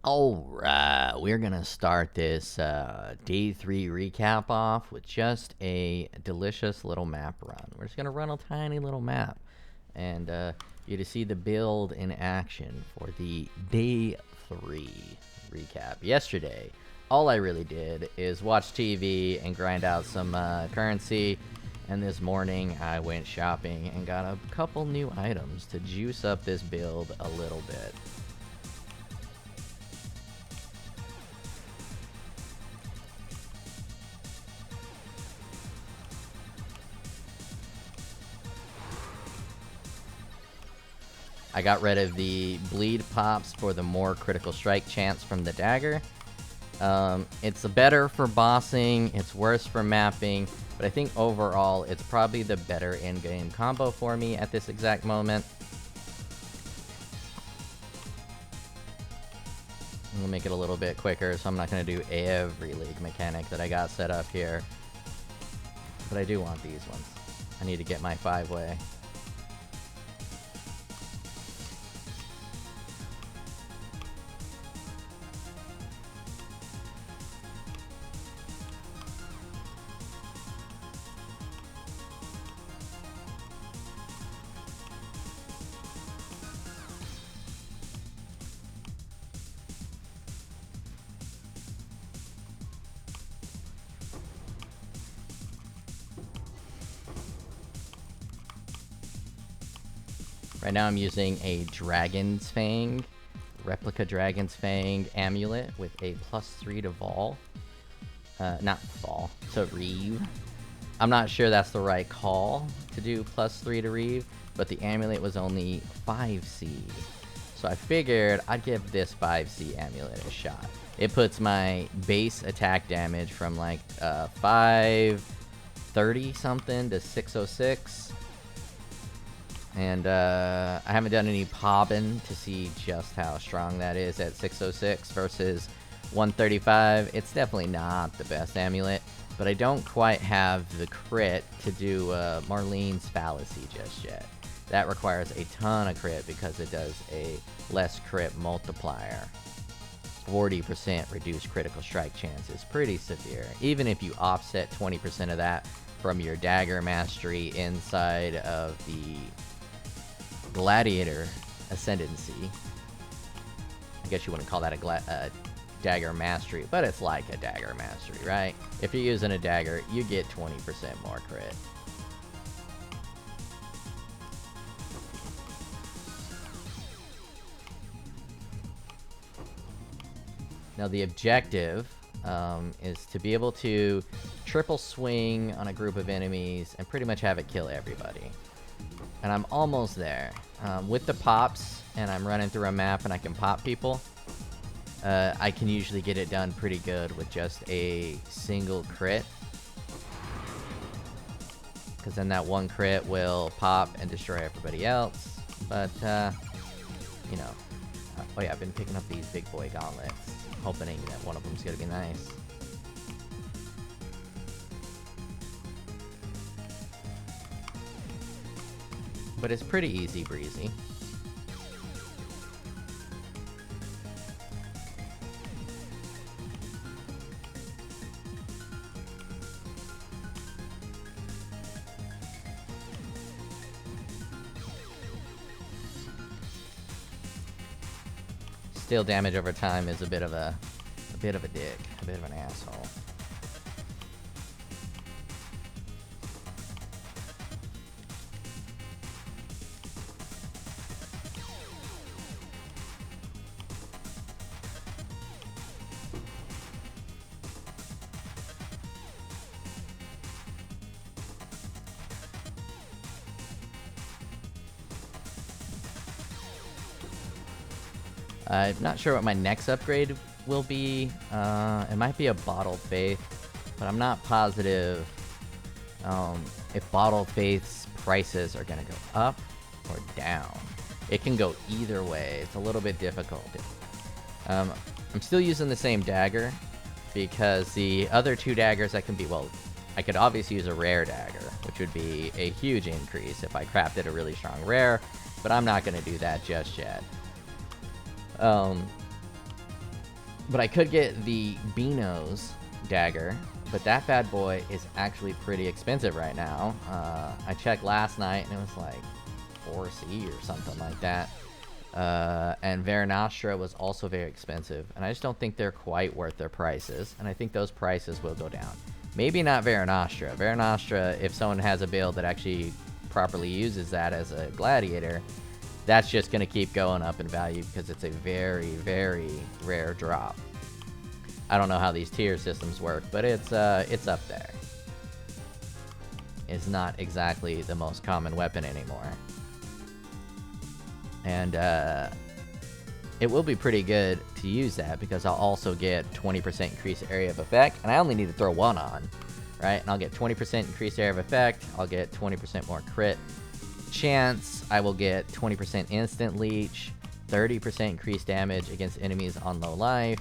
Alright, we're gonna start this day 3 recap off with just a delicious little map run. We're just gonna run a tiny little map and you to see the build in action for the day 3 recap. Yesterday, all I really did is watch TV and grind out some currency, and this morning I went shopping and got a couple new items to juice up this build a little bit. I got rid of the bleed pops for the more critical strike chance from the dagger. It's better for bossing, it's worse for mapping, but I think overall it's probably the better in-game combo for me at this exact moment. We'll make it a little bit quicker, so I'm not going to do every league mechanic that I got set up here. But I do want these ones. I need to get my 5-way. Right now I'm using a Dragon's Fang, replica Dragon's Fang amulet with a +3 to Vol. Not Vol, to Reave. I'm not sure that's the right call to do +3 to Reave, but the amulet was only 5C. So I figured I'd give this 5C amulet a shot. It puts my base attack damage from like 530 something to 606. And I haven't done any pobbing to see just how strong that is at 606 versus 135. It's definitely not the best amulet, but I don't quite have the crit to do Marlene's Fallacy just yet. That requires a ton of crit because it does a less crit multiplier. 40% reduced critical strike chance is pretty severe. Even if you offset 20% of that from your dagger mastery inside of the Gladiator Ascendancy. I guess you wouldn't call that a dagger mastery, but it's like a dagger mastery, right? If you're using a dagger, you get 20% more crit. Now the objective is to be able to triple swing on a group of enemies and pretty much have it kill everybody. And I'm almost there. With the pops, and I'm running through a map and I can pop people, I can usually get it done pretty good with just a single crit. Because then that one crit will pop and destroy everybody else. But, you know. Oh yeah, I've been picking up these big boy gauntlets, hoping that one of them's gonna be nice. But it's pretty easy breezy. Still, damage over time is a bit of a dick, a bit of an asshole. I'm not sure what my next upgrade will be. It might be a Bottled Faith, but I'm not positive if Bottled Faith's prices are going to go up or down. It can go either way. It's a little bit difficult. I'm still using the same dagger because the other two daggers I can be, well, I could obviously use a rare dagger, which would be a huge increase if I crafted a really strong rare, but I'm not going to do that just yet. But I could get the Beano's dagger, but that bad boy is actually pretty expensive right now. I checked last night and it was like 4C or something like that. And Veranastra was also very expensive, and I just don't think they're quite worth their prices, and I think those prices will go down. Maybe not Veranastra. Veranastra, if someone has a build that actually properly uses that as a gladiator, that's just going to keep going up in value because it's a very, very rare drop. I don't know how these tier systems work, but it's up there. It's not exactly the most common weapon anymore. And it will be pretty good to use that because I'll also get 20% increased area of effect, and I only need to throw one on, right? And I'll get 20% increased area of effect. I'll get 20% more crit chance. I will get 20% instant leech, 30% increased damage against enemies on low life.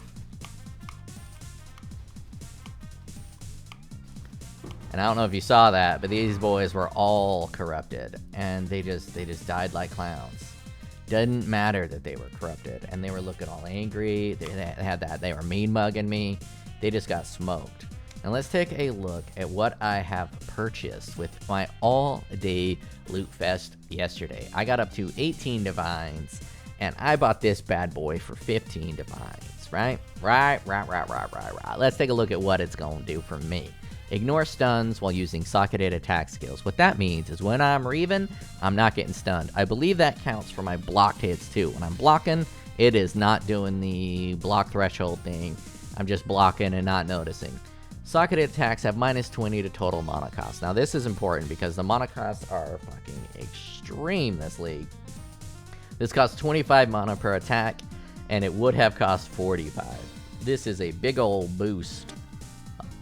And I don't know if you saw that, but these boys were all corrupted, and they just died like clowns. Doesn't matter that they were corrupted, and they were looking all angry. They had that. They were mean mugging me. They just got smoked. And let's take a look at what I have purchased with my all-day loot fest yesterday. I got up to 18 divines, and I bought this bad boy for 15 divines, right? Right. Let's take a look at what it's going to do for me. Ignore stuns while using socketed attack skills. What that means is when I'm reaving, I'm not getting stunned. I believe that counts for my blocked hits too. When I'm blocking, it is not doing the block threshold thing. I'm just blocking and not noticing. Socketed attacks have -20 to total mana cost. Now this is important because the mana costs are fucking extreme this league. This costs 25 mana per attack, and it would have cost 45. This is a big old boost.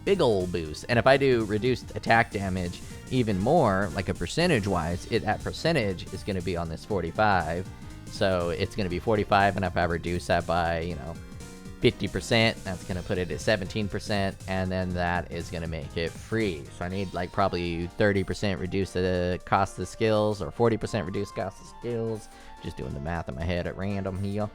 Big old boost. And if I do reduced attack damage even more, like a percentage wise, that percentage is going to be on this 45. So it's going to be 45, and if I reduce that by 50%, that's going to put it at 17%, and then that is going to make it free. So I need like probably 30% reduce the cost of skills, or 40% reduce cost of skills. Just doing the math in my head at random here.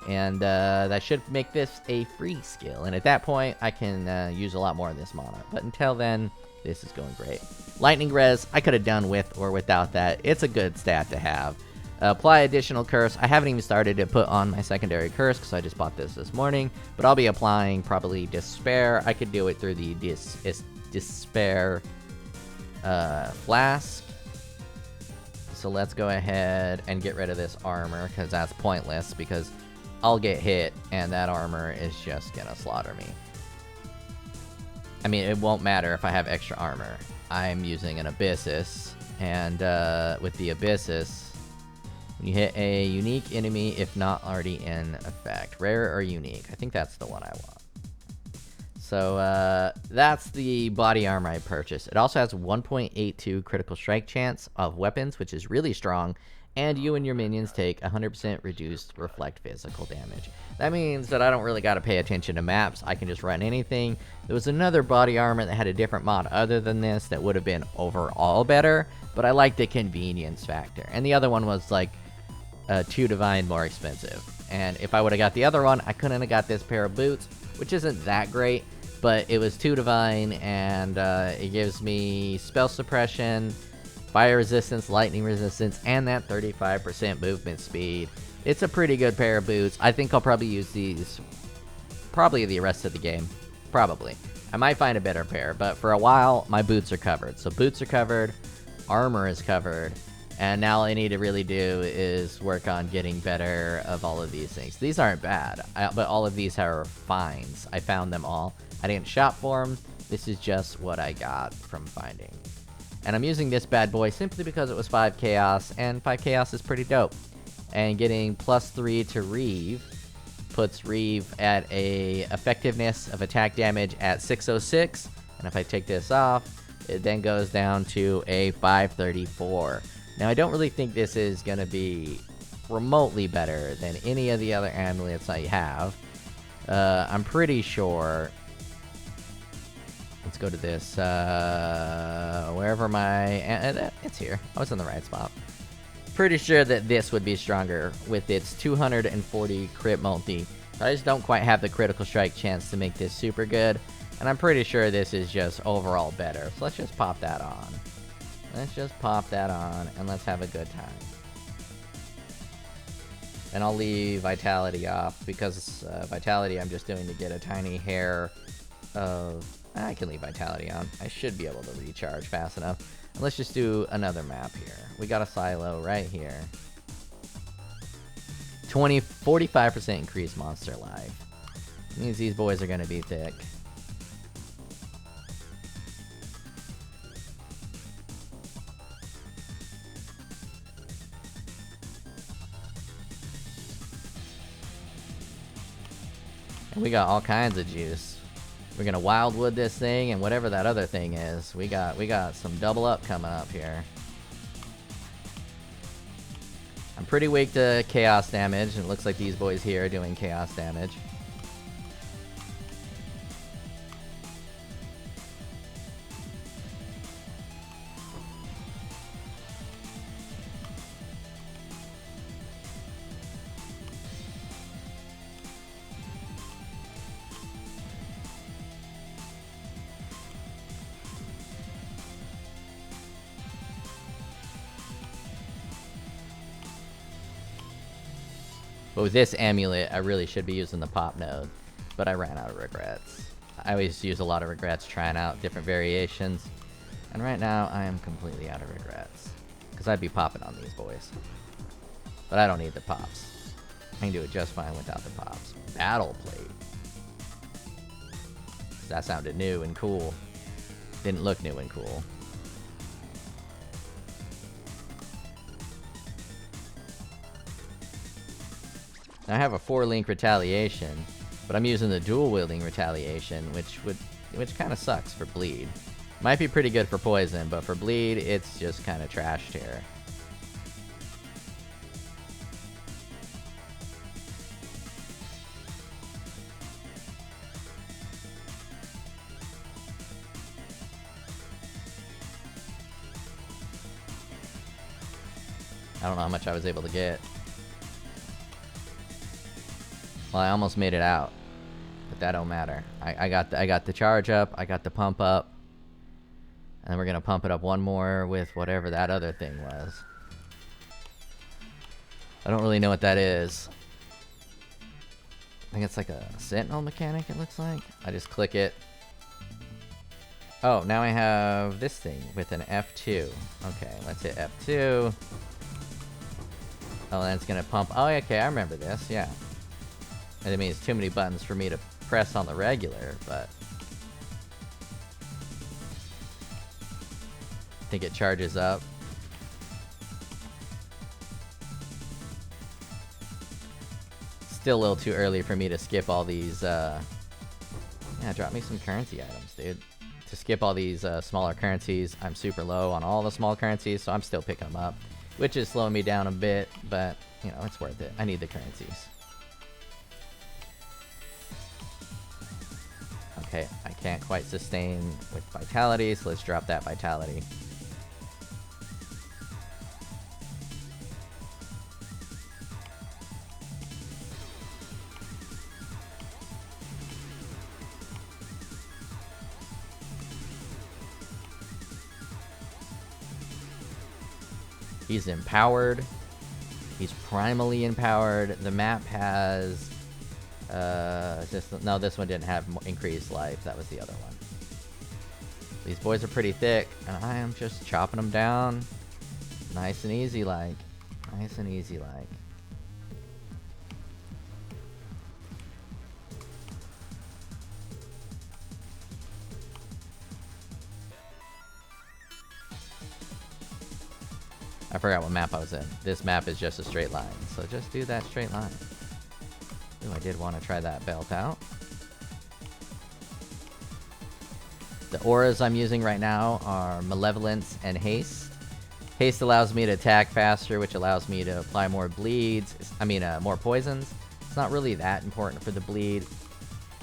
And that should make this a free skill. And at that point, I can use a lot more of this mana. But until then, this is going great. Lightning Res, I could have done with or without that. It's a good stat to have. Apply additional curse. I haven't even started to put on my secondary curse because I just bought this morning. But I'll be applying probably Despair. I could do it through the Despair Flask. So let's go ahead and get rid of this armor because that's pointless, because I'll get hit, and that armor is just gonna slaughter me. I mean, it won't matter if I have extra armor. I'm using an Abyssus, and with the Abyssus, you hit a unique enemy if not already in effect. Rare or unique. I think that's the one I want. So that's the body armor I purchased. It also has 1.82 critical strike chance of weapons, which is really strong. And you and your minions take 100% reduced reflect physical damage. That means that I don't really got to pay attention to maps. I can just run anything. There was another body armor that had a different mod other than this that would have been overall better, but I like the convenience factor. And the other one was like 2 divine more expensive. And if I would have got the other one, I couldn't have got this pair of boots, which isn't that great, but it was 2 divine, and it gives me spell suppression, fire resistance, lightning resistance, and that 35% movement speed. It's a pretty good pair of boots. I think I'll probably use these probably the rest of the game. Probably. I might find a better pair, but for a while, my boots are covered. So boots are covered, armor is covered, and now all I need to really do is work on getting better of all of these things. These aren't bad, but all of these are fines. I found them all. I didn't shop for them. This is just what I got from finding. And I'm using this bad boy simply because it was 5 chaos, and 5 chaos is pretty dope. And getting +3 to Reave puts Reave at a effectiveness of attack damage at 606. And if I take this off, it then goes down to a 534. Now I don't really think this is going to be remotely better than any of the other amulets I have. I'm pretty sure. Let's go to this, wherever it's here. I was in the right spot. Pretty sure that this would be stronger with its 240 crit multi I just don't quite have the critical strike chance to make this super good. And I'm pretty sure this is just overall better. So let's just pop that on. Let's just pop that on and let's have a good time. And I'll leave Vitality off because Vitality I'm just doing to get a tiny hair of... I can leave Vitality on. I should be able to recharge fast enough. And let's just do another map here. We got a silo right here. 45% increased monster life. Means these boys are going to be thick. And we got all kinds of juice. We're gonna wildwood this thing and whatever that other thing is. We got some double up coming up here. I'm pretty weak to chaos damage, and it looks like these boys here are doing chaos damage. But with this amulet, I really should be using the pop node, but I ran out of regrets. I always use a lot of regrets trying out different variations, and right now I am completely out of regrets, because I'd be popping on these boys. But I don't need the pops. I can do it just fine without the pops. Battle plate. That sounded new and cool. Didn't look new and cool. Now I have a 4-link retaliation, but I'm using the dual-wielding retaliation, which kind of sucks for bleed. Might be pretty good for poison, but for bleed, it's just kind of trashed here. I don't know how much I was able to get. Well, I almost made it out, but that don't matter. I got the charge up, I got the pump up, and then we're gonna pump it up one more with whatever that other thing was. I don't really know what that is. I think it's like a sentinel mechanic, it looks like. I just click it. Oh, now I have this thing with an F2. Okay, let's hit F2. Oh, and it's gonna pump. Oh, okay, I remember this, yeah. And it means too many buttons for me to press on the regular, but I think it charges up. Still a little too early for me to skip all these, yeah, drop me some currency items, dude. To skip all these smaller currencies. I'm super low on all the small currencies, so I'm still picking them up, which is slowing me down a bit, but, you know, it's worth it. I need the currencies. Okay, I can't quite sustain with vitality, so let's drop that vitality. He's empowered. He's primally empowered. The map has... no, this one didn't have increased life. That was the other one. These boys are pretty thick, and I am just chopping them down. Nice and easy like. Nice and easy like. I forgot what map I was in. This map is just a straight line, so just do that straight line. Ooh, I did want to try that belt out. The auras I'm using right now are Malevolence and Haste. Haste allows me to attack faster, which allows me to apply more bleeds. More poisons. It's not really that important for the bleed,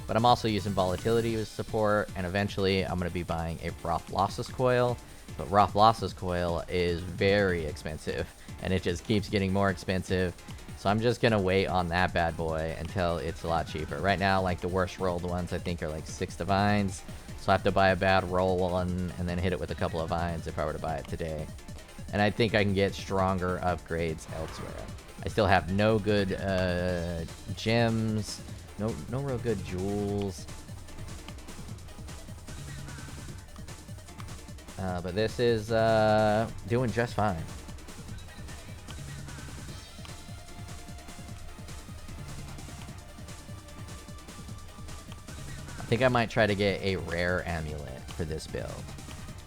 but I'm also using Volatility as support, and eventually I'm going to be buying a Rothlossus Coil. But Rothlossus Coil is very expensive, and it just keeps getting more expensive. So I'm just gonna wait on that bad boy until it's a lot cheaper. Right now, like, the worst rolled ones I think are like 6 divines. So I have to buy a bad roll one and then hit it with a couple of vines if I were to buy it today. And I think I can get stronger upgrades elsewhere. I still have no good gems, no real good jewels. But this is doing just fine. I think I might try to get a rare amulet for this build.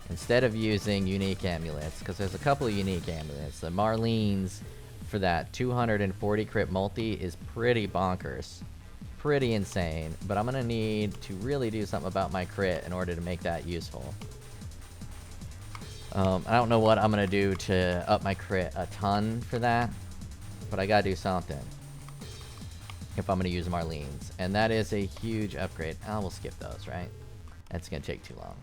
Instead of using unique amulets, because there's a couple of unique amulets. The Marlene's for that 240 crit multi is pretty bonkers. Pretty insane. But I'm going to need to really do something about my crit in order to make that useful. I don't know what I'm going to do to up my crit a ton for that. But I got to do something if I'm going to use Marlene's. And that is a huge upgrade. Oh, we'll skip those, right? That's going to take too long.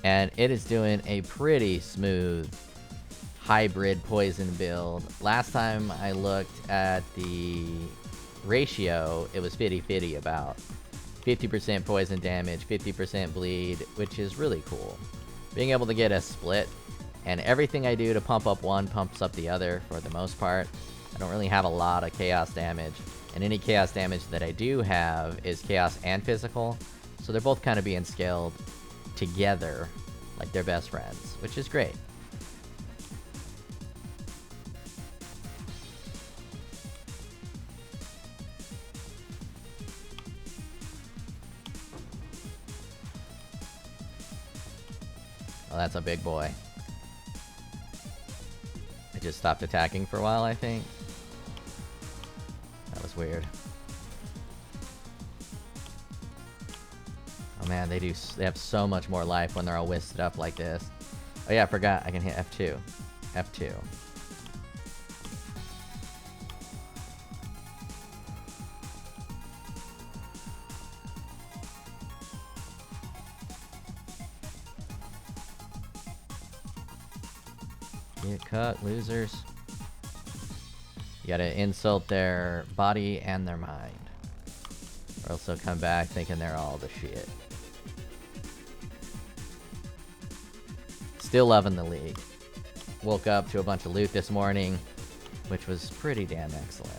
And it is doing a pretty smooth hybrid poison build. Last time I looked at the ratio, it was 50-50 about. 50% poison damage, 50% bleed, which is really cool. Being able to get a split, and everything I do to pump up one pumps up the other for the most part. I don't really have a lot of chaos damage, and any chaos damage that I do have is chaos and physical, so they're both kind of being scaled together like they're best friends, which is great. Oh, that's a big boy. I just stopped attacking for a while, I think. That was weird. Oh man, they have so much more life when they're all wisted up like this. Oh yeah, I forgot I can hit F2. F2. Get cut, losers. You gotta insult their body and their mind. Or else they'll come back thinking they're all the shit. Still loving the league. Woke up to a bunch of loot this morning, which was pretty damn excellent.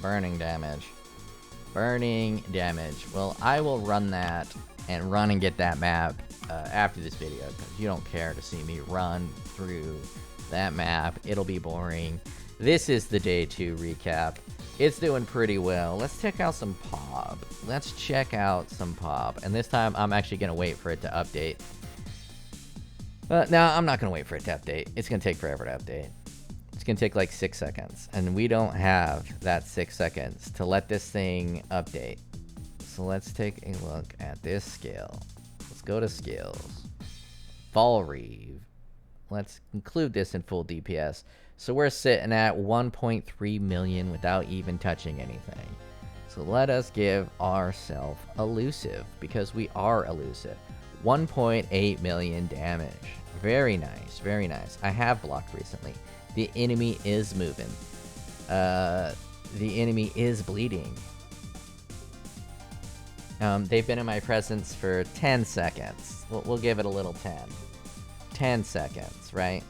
Burning damage. Burning damage. Well, I will run that and run and get that map after this video, because you don't care to see me run through that map. It'll be boring. This is the day 2 recap. It's doing pretty well. Let's check out some POB. Let's check out some POB. And this time, I'm actually going to wait for it to update. No, I'm not going to wait for it to update. It's going to take forever to update. It's going to take like 6 seconds. And we don't have that 6 seconds to let this thing update. So let's take a look at this skill. Let's go to skills. Fall Reave. Let's include this in full DPS. So we're sitting at 1.3 million without even touching anything. So let us give ourselves elusive, because we are elusive. 1.8 million damage. Very nice, very nice. I have blocked recently. The enemy is moving. The enemy is bleeding. They've been in my presence for 10 seconds. We'll give it a little 10. 10 seconds, right?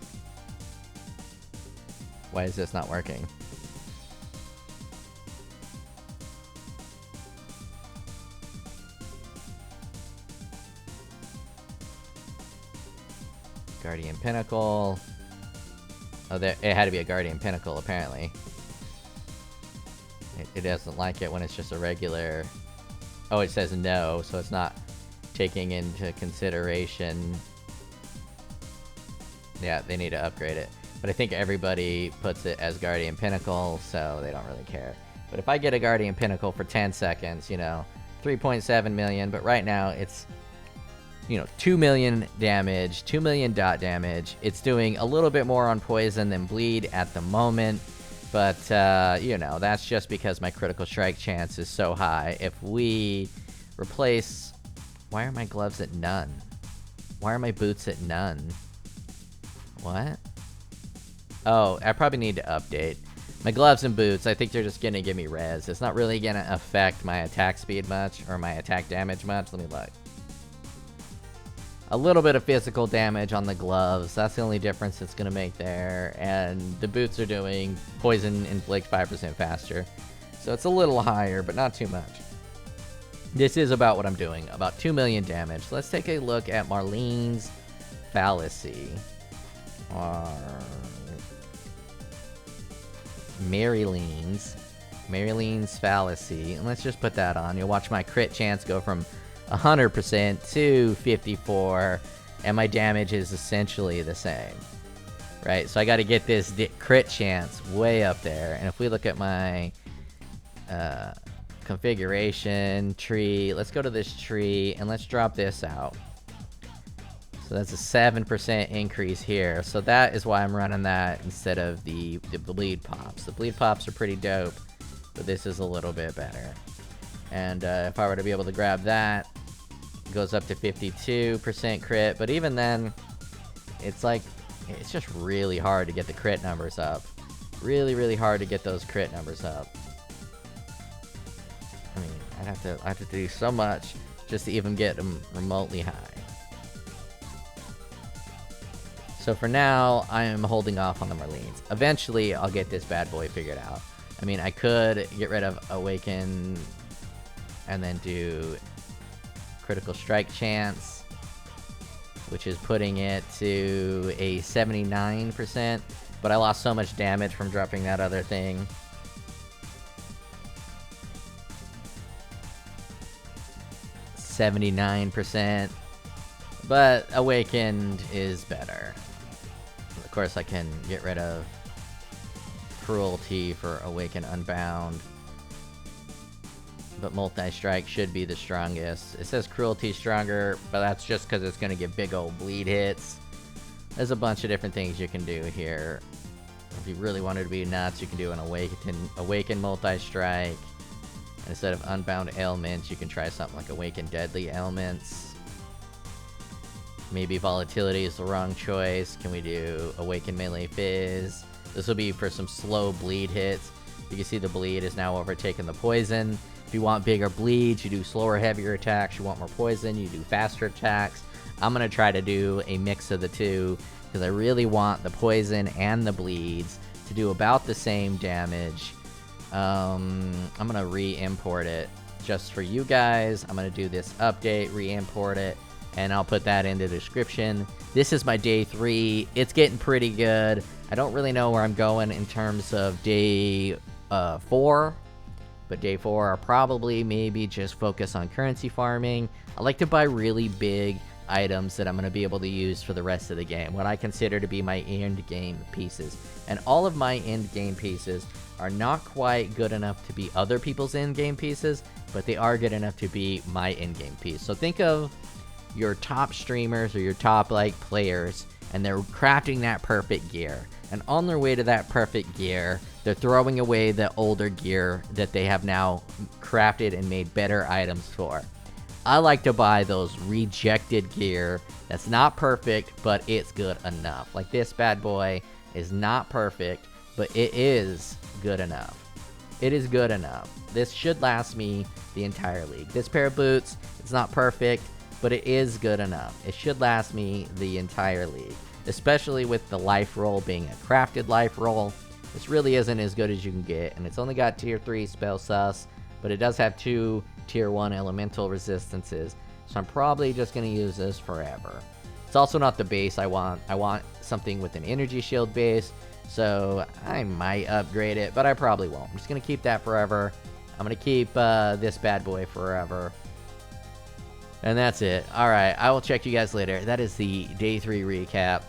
Why is this not working? Guardian Pinnacle. Oh, it had to be a Guardian Pinnacle, apparently. It it doesn't like it when it's just a regular... Oh, it says no, so it's not taking into consideration... Yeah, they need to upgrade it. But I think everybody puts it as Guardian Pinnacle, so they don't really care. But if I get a Guardian Pinnacle for 10 seconds, you know, 3.7 million, but right now it's, you know, 2 million damage, 2 million dot damage. It's doing a little bit more on poison than bleed at the moment, but, you know, that's just because my critical strike chance is so high. If we replace... Why are my gloves at none? Why are my boots at none? What? Oh, I probably need to update. My gloves and boots, I think they're just gonna give me res. It's not really gonna affect my attack speed much, or my attack damage much. Let me look. A little bit of physical damage on the gloves. That's the only difference it's gonna make there. And the boots are doing poison inflict 5% faster. So it's a little higher, but not too much. This is about what I'm doing. About 2 million damage. Let's take a look at Marlene's Fallacy. Or... Marylene's Fallacy, and let's just put that on. You'll watch my crit chance go from 100% to 54, and my damage is essentially the same, right? So I got to get this crit chance way up there. And if we look at my configuration tree, let's go to this tree and let's drop this out. So that's a 7% increase here. So that is why I'm running that instead of the bleed pops. The bleed pops are pretty dope, but this is a little bit better. And if I were to be able to grab that, it goes up to 52% crit. But even then, it's like, it's just really hard to get the crit numbers up. Really, really hard to get those crit numbers up. I mean, I'd have to do so much just to even get them remotely high. So for now, I am holding off on the Marlenes. Eventually, I'll get this bad boy figured out. I mean, I could get rid of Awaken and then do Critical Strike Chance, which is putting it to a 79%, but I lost so much damage from dropping that other thing. %, but Awakened is better. Of course, I can get rid of Cruelty for Awaken Unbound, but Multi-Strike should be the strongest. It says Cruelty stronger, but that's just because it's going to get big old bleed hits. There's a bunch of different things you can do here. If you really wanted to be nuts, you can do an Awaken Multi-Strike. Instead of Unbound Ailments, you can try something like Awaken Deadly Ailments. Maybe Volatility is the wrong choice. Can we do Awaken Melee Fizz? This will be for some slow bleed hits. You can see the bleed is now overtaking the poison. If you want bigger bleeds, you do slower, heavier attacks. You want more poison, you do faster attacks. I'm going to try to do a mix of the two, because I really want the poison and the bleeds to do about the same damage. I'm going to re-import it just for you guys. I'm going to do this update, re-import it, and I'll put that in the description. This is my day 3. It's getting pretty good. I don't really know where I'm going in terms of day 4, but day 4 I'll probably maybe just focus on currency farming. I like to buy really big items that I'm going to be able to use for the rest of the game, what I consider to be my end game pieces. And all of my end game pieces are not quite good enough to be other people's end game pieces, but they are good enough to be my end game piece. So think of your top streamers or your top players, and they're crafting that perfect gear, and on their way to that perfect gear, they're throwing away the older gear that they have now crafted and made better items for. I like to buy those rejected gear that's not perfect, but it's good enough. Like this bad boy is not perfect, but it is good enough. It is good enough. This should last me the entire league. This pair of boots, it's not perfect, but it is good enough. It should last me the entire league, especially with the life roll being a crafted life roll. This really isn't as good as you can get, and it's only got tier 3 spell sus, but it does have 2 tier 1 elemental resistances, so I'm probably just going to use this forever. It's also not the base I want. I want something with an energy shield base, So I might upgrade it, but I probably won't. I'm just going to keep that forever. I'm going to keep this bad boy forever. And that's it. Alright, I will check you guys later. That is the day 3 recap.